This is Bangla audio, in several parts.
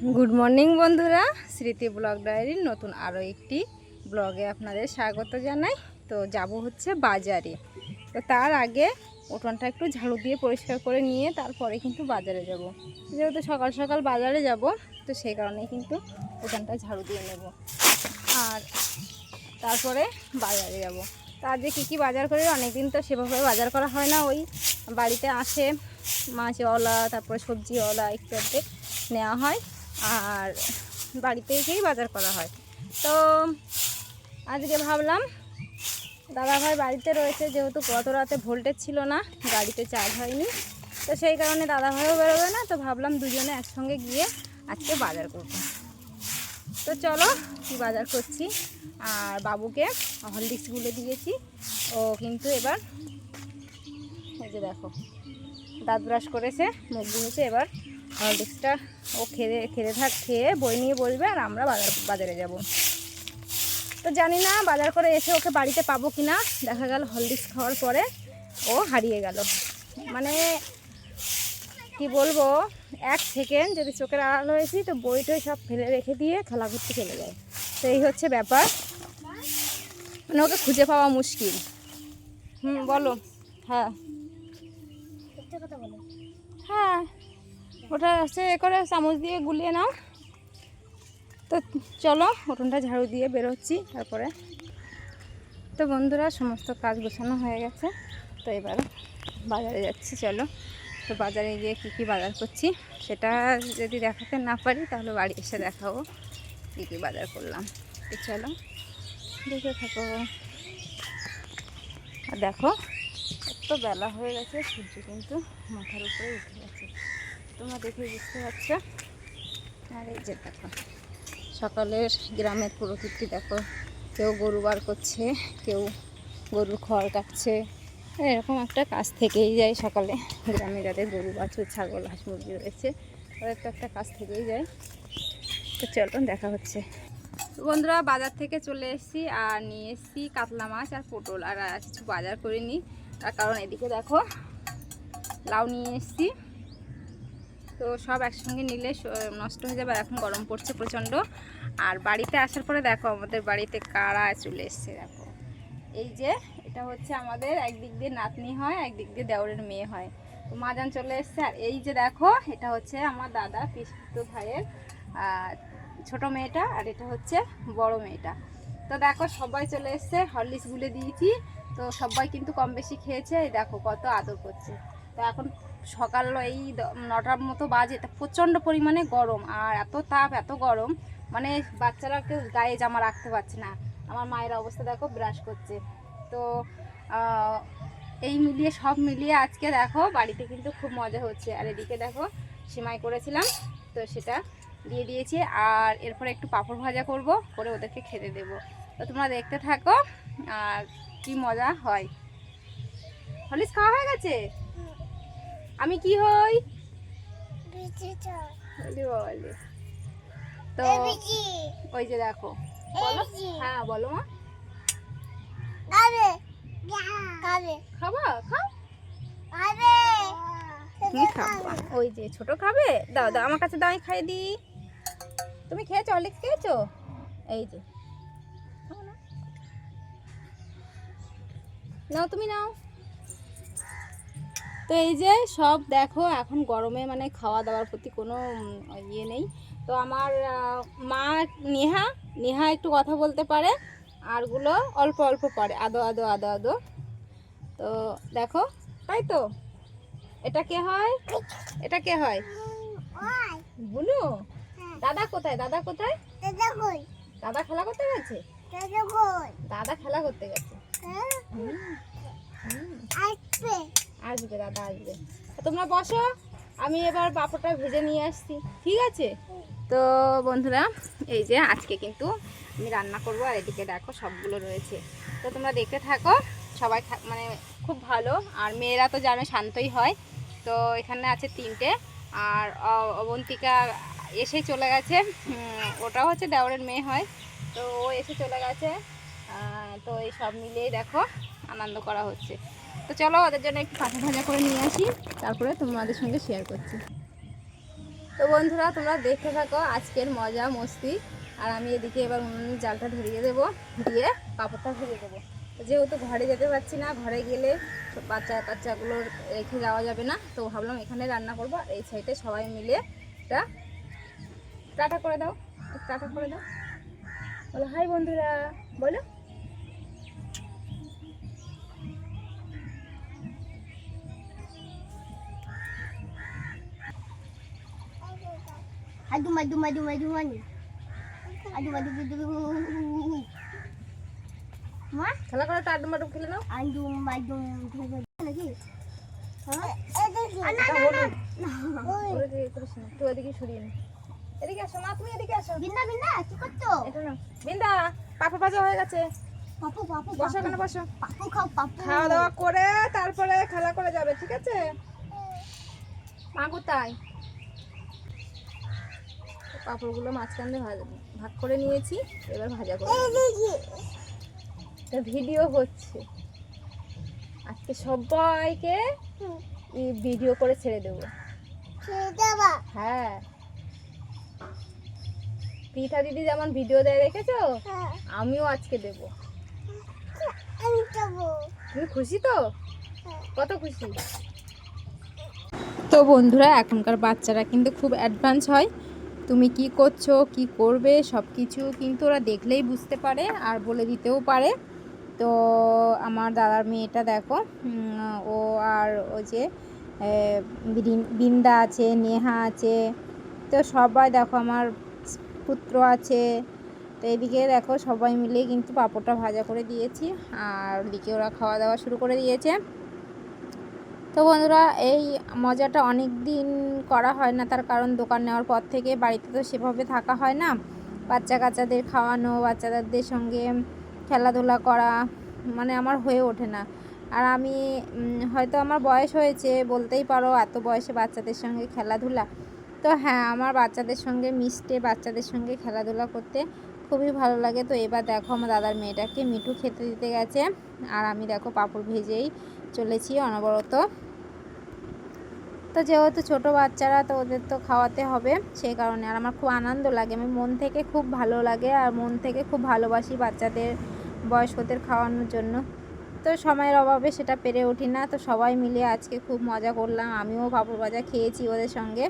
গুড মর্নিং বন্ধুরা, স্মৃতি ব্লগ ডায়েরির নতুন আরও একটি ব্লগে আপনাদের স্বাগত জানাই। তো যাব হচ্ছে বাজারে। তো তার আগে উঠোনটা একটু ঝাড়ু দিয়ে পরিষ্কার করে নিয়ে তারপরে কিন্তু বাজারে যাব। যেহেতু সকাল সকাল বাজারে যাব, তো সেই কারণেই কিন্তু উঠোনটা ঝাড়ু দিয়ে নেব আর তারপরে বাজারে যাব। তো আজকে কী বাজার করি, অনেকদিন তো সেভাবে বাজার করা হয় না। ওই বাড়িতে আসে মাছওয়ালা, তারপরে সবজিওয়ালা একটু একটু নেওয়া হয় আর বাড়িতে এসেই বাজার করা হয়। তো আজকে ভাবলাম দাদাভাই বাড়িতে রয়েছে, যেহেতু গত রাতে ভোল্টেজ ছিল না, গাড়িতে চার্জ হয়নি, তো সেই কারণে দাদাভাইও বেরোবে না। তো ভাবলাম দুজনে একসঙ্গে গিয়ে আজকে বাজার করব। তো চলো কি বাজার করছি। আর বাবুকে হরলিক্স গুলে দিয়েছি, ও কিন্তু এবার এই যে দেখো দাঁত ব্রাশ করেছে, মুখ ধুয়েছে, এবার হরলিক্সটা ও খেয়ে বই নিয়ে বসবে আর আমরা বাজারে যাব। তো জানি না বাজার করে এসে ওকে বাড়িতে পাবো কি না। দেখা গেল হরলিক্স খাওয়ার পরে ও হারিয়ে গেল। মানে কি বলবো, 1 সেকেন্ড যদি চোখের আড়াল হয়েছি তো বইটই সব ফেলে রেখে দিয়ে খেলা করতে চলে যায়। তো এই হচ্ছে ব্যাপার, মানে ওকে খুঁজে পাওয়া মুশকিল। বলো। হ্যাঁ হ্যাঁ, ওটা সে করে চামচ দিয়ে গুলিয়ে নাও। তো চলো উঠোনটা ঝাড়ু দিয়ে বেরোচ্ছি তারপরে। তো বন্ধুরা সমস্ত কাজ গোছানো হয়ে গেছে, তো এবার বাজারে যাচ্ছি। চলো, তো বাজারে গিয়ে কী বাজার করছি সেটা যদি দেখাতে না পারি তাহলে বাড়ি এসে দেখাবো কী বাজার করলাম। তো চলো দেখে থাকো। আর দেখো এত বেলা হয়ে গেছে, সূর্য কিন্তু মাথার উপরে উঠে গেছে, তোমরা দেখে বুঝতে পারছো। আর এই যে দেখো সকালের গ্রামের প্রকৃতি দেখো, কেউ গরু বার করছে, কেউ গরুর খড় কাটছে। এরকম একটা কাজ থেকেই যায় সকালে। গ্রামে যাদের গরু বাছুর ছাগল হাঁস মুরগি রয়েছে তাদের তো একটা কাজ থেকেই যায়। তো চলো দেখা হচ্ছে। বন্ধুরা বাজার থেকে চলে এসেছি আর নিয়ে এসেছি কাতলা মাছ আর পটল, আর কিছু বাজার করিনি। তার কারণ এদিকে দেখো লাউ নিয়ে এসেছি, তো সব একসঙ্গে নিলে নষ্ট হয়ে যাবে। এখন গরম পড়ছে প্রচণ্ড। আর বাড়িতে আসার পরে দেখো আমাদের বাড়িতে কারা চলে এসছে। দেখো এই যে এটা হচ্ছে আমাদের একদিক দিয়ে নাতনি হয়, একদিক দিয়ে দেওরের মেয়ে হয়। তো মাজান চলে এসছে। আর এই যে দেখো এটা হচ্ছে আমার দাদা পিসতুতো ভাইয়ের ছোট মেয়েটা, আর এটা হচ্ছে বড় মেয়েটা। তো দেখো সবাই চলে এসছে, হরলিক্স গুলে দিয়েছি, তো সবাই কিন্তু কম বেশি খেয়েছে। এই দেখো কত আদর করছে। তো এখন সকাল এই 9টার মতো বাজে, তা প্রচণ্ড পরিমাণে গরম, আর এত তাপ এত গরম, মানে বাচ্চারা কেউ গায়ে জামা রাখতে পারছে না। আমার মায়ের অবস্থা দেখো ব্রাশ করছে। তো এই মিলিয়ে সব মিলিয়ে আজকে দেখো বাড়িতে কিন্তু খুব মজা হচ্ছে। আর এদিকে দেখো সিমাই করেছিলাম, তো সেটা দিয়ে দিয়েছি। আর এরপরে একটু পাঁপড় ভাজা করব, করে ওদেরকে খেতে দেবো। তো তোমরা দেখতে থাকো আর কি মজা হয়। হরলিক্স খাওয়া হয়ে গেছে? আমি কি হই? তো ওই যে দেখো, বলো। হ্যাঁ বলো মা। খাবা? খাও। তুমি খাবা? ওই যে ছোট খাবে, দাও দাও আমার কাছে, দাও আমি খাইয়ে দিই। তুমি খেয়েছো? হরলিক্স খেয়েছো? এই যে নাও, তুমি নাও। তো এই যে সব দেখো এখন গরমে মানে খাওয়া দাওয়ার প্রতি কোনো ইয়ে নেই। তো আমার মা নেহা একটু কথা বলতে পারে, আরগুলো অল্প অল্প পারে, আদো আদো আদো আদো। তো দেখো, তাই তো। এটা কে হয়? এটা কে হয়? বুনু। দাদা কোথায়? দাদা কোথায়? দাদা খেলা করতে গেছে। দাদা খেলা করতে গেছে। আসবে, দাদা আসবে। তোমরা বসো, আমি এবার পাঁপড়টা ভেজে নিয়ে আসছি, ঠিক আছে? তো বন্ধুরা এই যে আজকে কিন্তু আমি রান্না করব, আর এদিকে দেখো সবগুলো রয়েছে। তো তোমরা দেখতে থাকো, সবাই মানে খুব ভালো। আর মেয়েরা তো জানো শান্তই হয়। তো এখানে আছে 3টে, আর অবন্তিকা এসে চলে গেছে, ওটাও হচ্ছে দেওরের মেয়ে হয়। তো ও এসে চলে গেছে। তো এই সব মিলিয়েই দেখো আনন্দ করা হচ্ছে। তো চলো ওদের জন্য একটু পাঁপড় ভাজা করে নিয়ে আসি, তারপরে তোমাদের সঙ্গে শেয়ার করছি। তো বন্ধুরা তোমরা দেখতে থাকো আজকের মজা মস্তি। আর আমি এদিকে এবার উনুনের জালটা ধরিয়ে দেবো, দিয়ে পাঁপড়টা ভেজে দেবো। যেহেতু ঘরে যেতে পারছি না, ঘরে গেলে বাচ্চা কাচ্চাগুলো রেখে যাওয়া যাবে না, তো ভাবলাম এখানে রান্না করবো। এই সাইডে সবাই মিলে এটা টাটা করে দাও, টাটা করে দাও, বলো হাই বন্ধুরা, বলো। Aduh, madu, madu, madu, madu. Aduh, madu, madu, madu. Mah? খেলা করে তো আড্ডু মাড্ডু খেলে নাও। Aduh, madu, madu. Lagi? Hah? তুই এদিকে সরিয়ে নে, এদিকে আসো মা, তুমি এদিকে আসো। Binda, binda, কি করছো? এটা নাও বিন্দা, পাপড় ভাজা হয়ে গেছে, পাপু, পাপু, বসো এখানে বসো। পাপু খাও, পাপু। খাওয়া দাওয়া করে তারপরে খেলা করে যাবে, ঠিক আছে? মা কোথায়? পাপড়গুলো মাঝখান দিয়ে ভাগ করে নিয়েছি, এবার ভাজা করে ভিডিও হচ্ছে আজকে, সবাইকে ভিডিও করে ছেড়ে দেবো। হ্যাঁ, পিঠা দিদি যেমন ভিডিও দেয় দেখেছো, আমিও আজকে দেব। তুমি খুশি তো? কত খুশি? তো বন্ধুরা এখনকার বাচ্চারা কিন্তু খুব অ্যাডভান্স হয়, তুমি কি করছো কি করবে সব কিছু কিন্তু ওরা দেখলেই বুঝতে পারে আর বলে দিতেও পারে। তো আমার দাদার মেয়েটা দেখো, ও আর ওই যে বিন্দা আছে, নেহা আছে, তো সবাই দেখো, আমার পুত্র আছে। তো এদিকে দেখো সবাই মিলে কিন্তু পাঁপড়টা ভাজা করে দিয়েছি, আর ওদিকে ওরা খাওয়া দাওয়া শুরু করে দিয়েছে। তো বন্ধুরা এই মজাটা অনেক দিন করা হয় না, তার কারণ দোকান নেওয়ার পর থেকে বাড়িতে তো সেভাবে থাকা হয় না, বাচ্চা কাচ্চাদের খাওয়ানো, বাচ্চাদের সঙ্গে খেলাধুলা করা মানে আমার হয়ে ওঠে না। আর আমি হয়তো আমার বয়স হয়েছে বলতেই পারো, এত বয়সে বাচ্চাদের সঙ্গে খেলাধুলা, তো হ্যাঁ আমার বাচ্চাদের সঙ্গে মিশতে, বাচ্চাদের সঙ্গে খেলাধুলা করতে খুবই ভালো লাগে। তো এবার দেখো আমার দাদার মেয়েটাকে মিঠু খেতে দিতে গেছে, আর আমি দেখো পাঁপড় ভেজেই চলেছি অনবরত। তো যেহেতু ছোটো বাচ্চারা, তো ওদের তো খাওয়াতে হবে, সেই কারণে। আর আমার খুব আনন্দ লাগে, আমি মন থেকে খুব ভালো লাগে আর মন থেকে খুব ভালোবাসি বাচ্চাদের, বয়স্কদের খাওয়ানোর জন্য। তো সময়ের অভাবে সেটা পেরে উঠি না, তো সবাই মিলে আজকে খুব মজা করলাম, আমিও পাঁপড় ভাজা খেয়েছি ওদের সঙ্গে।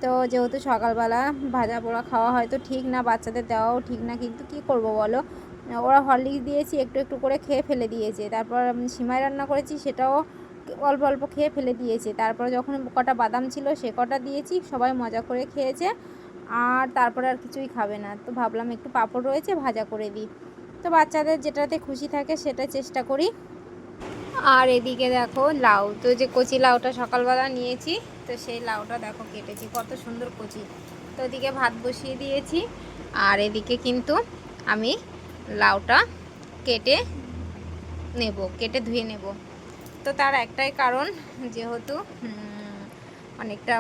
তো যেহেতু সকালবেলা ভাজা পোড়া খাওয়া হয়তো ঠিক না, বাচ্চাদের দেওয়াও ঠিক না, কিন্তু কি করব বলো, ওরা হরলিক্স দিয়েছি একটু একটু করে খেয়ে ফেলে দিয়েছে, তারপর সিমাই রান্না করেছি সেটাও অল্প অল্প খেয়ে ফেলে দিয়েছে, তারপরে যখন কটা বাদাম ছিল সে কটা দিয়েছি, সবাই মজা করে খেয়েছে, আর তারপরে আর কিছুই খাবে না। তো ভাবলাম একটু পাঁপড় রয়েছে ভাজা করে দিই, তো বাচ্চাদের যেটাতে খুশি থাকে সেটা চেষ্টা করি। আর এদিকে দেখো লাউ, তো যে কচি লাউটা সকালবেলা নিয়েছি, তো সেই লাউটা দেখো কেটেছি, কত সুন্দর কচি। তো এদিকে ভাত বসিয়ে দিয়েছি, আর এদিকে কিন্তু আমি লাউটা কেটে কেটে ধুয়ে নেব। তো তার একটাই কারণ, যেহেতু অনেকটা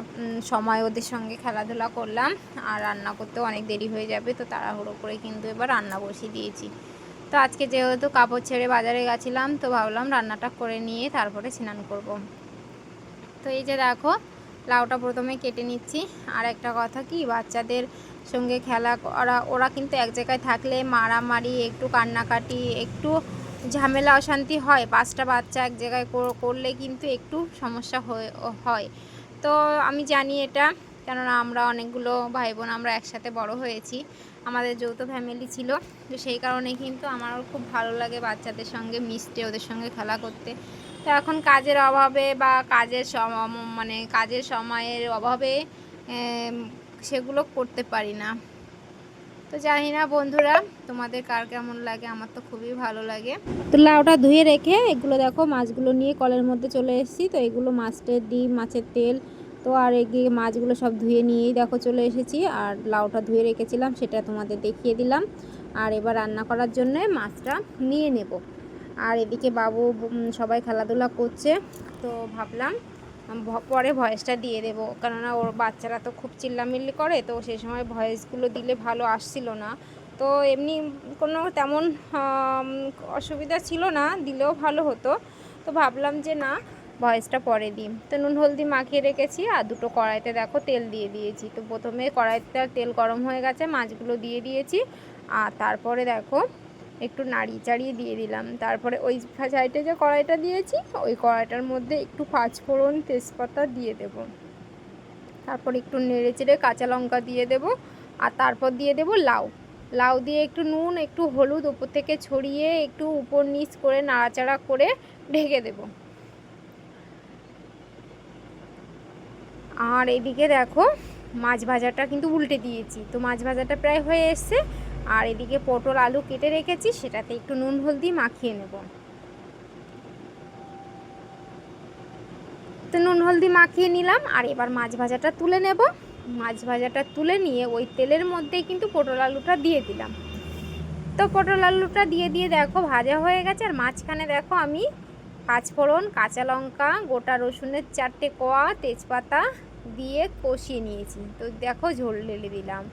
সময় ওদের সঙ্গে খেলাধুলা করলাম, আর রান্না করতেও অনেক দেরি হয়ে যাবে, তো তাড়াহুড়ো করে কিন্তু এবার রান্না বসিয়ে দিয়েছি। তো আজকে যেহেতু কাপড় ছেড়ে বাজারে গেছিলাম, তো ভাবলাম রান্নাটা করে নিয়ে তারপরে স্নান করব। তো এই যে দেখো লাউটা প্রথমে কেটে নিচ্ছি। আর একটা কথা কি, বাচ্চাদের সঙ্গে খেলা করা, ওরা কিন্তু এক জায়গায় থাকলে মারামারি, একটু কান্নাকাটি, একটু ঝামেলা অশান্তি হয়, 5টা বাচ্চা এক জায়গায় করলে কিন্তু একটু সমস্যা হয়। তো আমি জানি এটা, কেননা আমরা অনেকগুলো ভাই বোন আমরা একসাথে বড় হয়েছি, আমাদের যৌথ ফ্যামিলি ছিল, তো সেই কারণে কিন্তু আমারও খুব ভালো লাগে বাচ্চাদের সঙ্গে মিশতে, ওদের সঙ্গে খেলা করতে। তো এখন কাজের অভাবে বা কাজের সময়ের অভাবে সেগুলো করতে পারি না। তো জানি না বন্ধুরা তোমাদের কার কেমন লাগে, আমার তো খুবই ভালো লাগে। তো লাউটা ধুয়ে রেখে এগুলো দেখো মাছগুলো নিয়ে কলের মধ্যে চলে এসেছি। তো এগুলো মাছের ডিম, মাছের তেল, তো আর এগিয়ে মাছগুলো সব ধুয়ে নিয়েই দেখো চলে এসেছি, আর লাউটা ধুয়ে রেখেছিলাম সেটা তোমাদের দেখিয়ে দিলাম। আর এবার রান্না করার জন্য মাছটা নিয়ে নেব। আর এদিকে বাবু সবাই খেলাধুলা করছে, তো ভাবলাম পরে ভয়েসটা দিয়ে দেবো, কেননা ওর বাচ্চারা তো খুব চিল্লামিল্লি করে, তো সেই সময় ভয়েসগুলো দিলে ভালো আসছিল না। তো এমনি কোনো তেমন অসুবিধা ছিল না, দিলেও ভালো হতো। তো ভাবলাম যে না, ভয়েসটা পরে দিই। তো নুন হলদি মাখিয়ে রেখেছি আর দুটো কড়াইতে দেখো তেল দিয়ে দিয়েছি। তো প্রথমে কড়াইতে তেল গরম হয়ে গেছে, মাছগুলো দিয়ে দিয়েছি আর তারপরে দেখো একটু নাড়িয়ে চাড়িয়ে দিয়ে দিলাম। তারপরে ওই সাইডে যে কড়াইটা দিয়েছি ওই কড়াইটার মধ্যে একটু পাঁচফোড়ন তেজপাতা দিয়ে দেব। তারপর একটু নেড়ে চেড়ে কাঁচা লঙ্কা দিয়ে দেব আর তারপর দিয়ে দেব লাউ। লাউ দিয়ে একটু নুন একটু হলুদ উপর থেকে ছড়িয়ে একটু উপর নিচ করে নাড়াচাড়া করে ঢেকে দেব। আর এদিকে দেখো মাছ ভাজাটা কিন্তু উল্টে দিয়েছি। তো মাছ ভাজাটা প্রায় হয়ে এসছে আর এদিকে পটল আলু কেটে রেখেছি, সেটাতে একটু নুন হলদি মাখিয়ে নেব। তো নুন হলদি মাখিয়ে নিলাম আর এবার মাছ ভাজাটা তুলে নেব। মাছ ভাজাটা তুলে নিয়ে ওই তেলের মধ্যেই কিন্তু পটল আলুটা দিয়ে দিলাম। তো পটল আলুটা দিয়ে দেখো ভাজা হয়ে গেছে আর মাঝখানে দেখো আমি পাঁচফোড়ন কাঁচা লঙ্কা গোটা রসুনের 4টে কোয়া তেজপাতা দিয়ে কষিয়ে নিয়েছি। তো দেখো ঝোল ঢেলে দিলাম।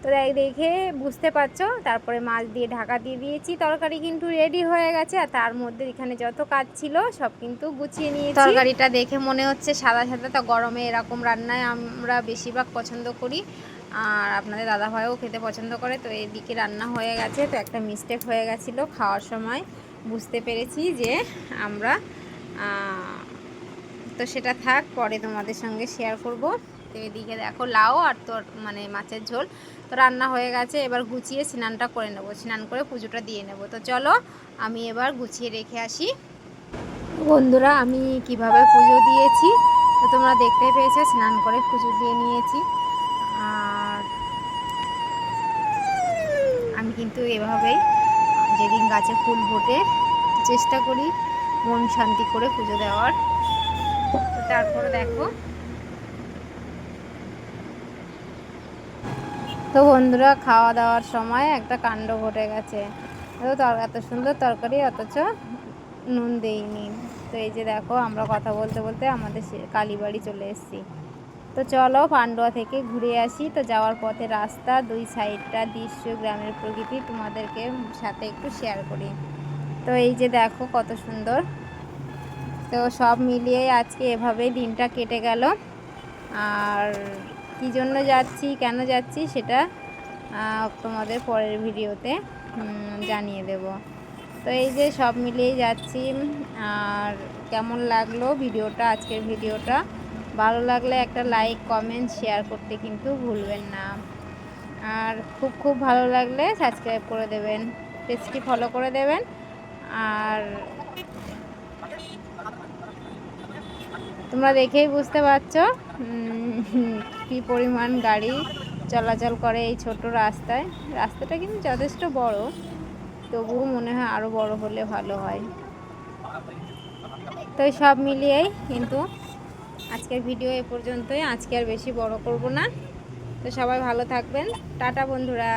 তো দেখে বুঝতে পারছো। তারপরে মাছ দিয়ে ঢাকা দিয়ে দিয়েছি। তরকারি কিন্তু রেডি হয়ে গেছে আর তার মধ্যে এখানে যত কাজ ছিল সব কিন্তু গুছিয়ে নিয়েছি। তরকারিটা দেখে মনে হচ্ছে সাদা সাদা, তো গরমে এরকম রান্নায় আমরা বেশিরভাগ পছন্দ করি আর আপনাদের দাদাভাইও খেতে পছন্দ করে। তো এদিকে রান্না হয়ে গেছে। তো একটা মিস্টেক হয়ে গেছিলো খাওয়ার সময়, বুঝতে পেরেছি যে আমরা তো সেটা থাক, পরে তোমাদের সঙ্গে শেয়ার করব। তো এদিকে দেখো লাউ আর তোর মানে মাছের ঝোল তো রান্না হয়ে গেছে। এবার গুছিয়ে স্নানটা করে নেব, স্নান করে পুজোটা দিয়ে নেব। তো চলো আমি এবার গুছিয়ে রেখে আসি। বন্ধুরা আমি কিভাবে পুজো দিয়েছি তো তোমরা দেখতে পেয়েছো, স্নান করে পুজো দিয়ে নিয়েছি। আর আমি কিন্তু এভাবেই যেদিন গাছে ফুল ফোটে চেষ্টা করি মন শান্তি করে পুজো দেওয়ার। তো তারপরে দেখো তো বন্ধুরা খাওয়া দাওয়ার সময় একটা কাণ্ড ঘটে গেছে। এত সুন্দর তরকারি অথচ নুন দেইনি। তো এই যে দেখো আমরা কথা বলতে বলতে আমাদের কালীবাড়ি চলে এসেছি। তো চলো পান্ডুয়া থেকে ঘুরে আসি। তো যাওয়ার পথে রাস্তা দুই সাইডটা দৃশ্য গ্রামের প্রকৃতি তোমাদেরকে সাথে একটু শেয়ার করি। তো এই যে দেখো কত সুন্দর। তো সব মিলিয়ে আজকে এভাবেই দিনটা কেটে গেল। আর কী জন্য যাচ্ছি কেন যাচ্ছি সেটা তোমাদের পরের ভিডিওতে জানিয়ে দেব। তো এই যে সব মিলিয়ে যাচ্ছি। আর কেমন লাগলো ভিডিওটা, আজকের ভিডিওটা ভালো লাগলে একটা লাইক কমেন্ট শেয়ার করতে কিন্তু ভুলবেন না। আর খুব ভালো লাগলে সাবস্ক্রাইব করে দেবেন, পেজটি ফলো করে দেবেন। আর তোমরা দেখেই বুঝতে পারছো কী পরিমাণ গাড়ি চলাচল করে এই ছোট রাস্তায়। রাস্তাটা কিন্তু যথেষ্ট বড়, তবুও মনে হয় আরও বড় হলে ভালো হয়। তো সব মিলিয়েই কিন্তু আজকের ভিডিও এ পর্যন্তই। আজকে আর বেশি বড় করব না। তো সবাই ভালো থাকবেন। টাটা বন্ধুরা।